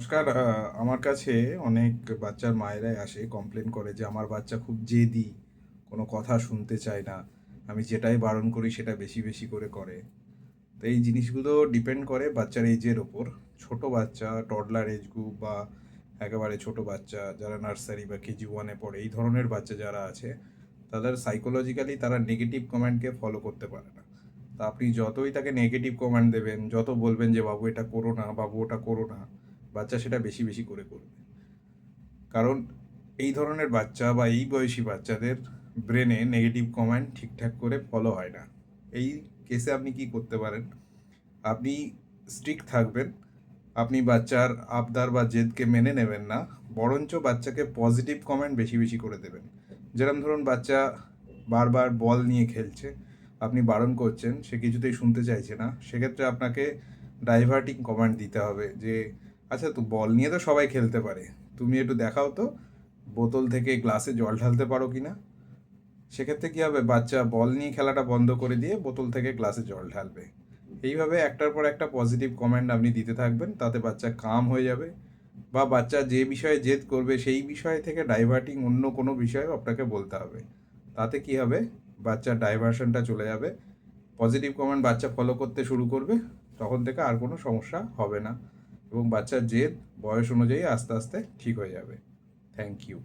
নমস্কার। আমার কাছে অনেক বাচ্চার মায়েরাই আসে কমপ্লেন করে যে আমার বাচ্চা খুব জেদি, কোনো কথা শুনতে চায় না, আমি যেটাই বারণ করি সেটা বেশি বেশি করে করে। তো এই জিনিসগুলো ডিপেন্ড করে বাচ্চার এজের ওপর। ছোট বাচ্চা, টডলার এজ গ্রুপ বা একেবারে ছোট বাচ্চা যারা নার্সারি বা কেজি 1-এ পড়ে, এই ধরনের বাচ্চা যারা আছে তাদের সাইকোলজিক্যালি তারা নেগেটিভ কমেন্টকে ফলো করতে পারে না। তা আপনি যতই তাকে নেগেটিভ কমেন্ট দেবেন, যত বলবেন যে বাবু এটা করো না, বাবু ওটা করো না, বাচ্চা সেটা বেশি বেশি করে করবে। কারণ এই ধরনের বাচ্চা বা এই বয়সী বাচ্চাদের ব্রেনে নেগেটিভ কমান্ড ঠিকঠাক করে ফলো হয় না। এই কেসে আপনি কি করতে পারেন? আপনি স্ট্রিক্ট থাকবেন। আপনি বাচ্চার আবদার বা জেদকে মেনে নেবেন না, বরঞ্চ বাচ্চাকে পজিটিভ কমেন্ট বেশি বেশি করে দেবেন। যেরকম ধরুন, বাচ্চা বারবার বল নিয়ে খেলছে, আপনি বারণ করছেন, সে কিছুতেই শুনতে চাইছে না, সেক্ষেত্রে আপনাকে ডাইভার্টিং কমান্ড দিতে হবে যে আচ্ছা, তো বল নিয়ে তো সবাই খেলতে পারে, তুমি একটু দেখাও তো বোতল থেকে গ্লাসে জল ঢালতে পারো কি না। সেক্ষেত্রে কী হবে, বাচ্চা বল নিয়ে খেলাটা বন্ধ করে দিয়ে বোতল থেকে গ্লাসে জল ঢালবে। এইভাবে একটার পর একটা পজিটিভ কমেন্ট আপনি দিতে থাকবেন, তাতে বাচ্চা কাম হয়ে যাবে। বা বাচ্চা যে বিষয়ে জেদ করবে সেই বিষয় থেকে ডাইভার্টিং অন্য কোনো বিষয়ে আপনাকে বলতে হবে। তাতে কি হবে, বাচ্চার ডাইভারশনটা চলে যাবে, পজিটিভ কমেন্ট বাচ্চা ফলো করতে শুরু করবে, তখন থেকে আর কোনো সমস্যা হবে না এবং বাচ্চার জেদ বয়স অনুযায়ী আস্তে আস্তে ঠিক হয়ে যাবে। Thank you.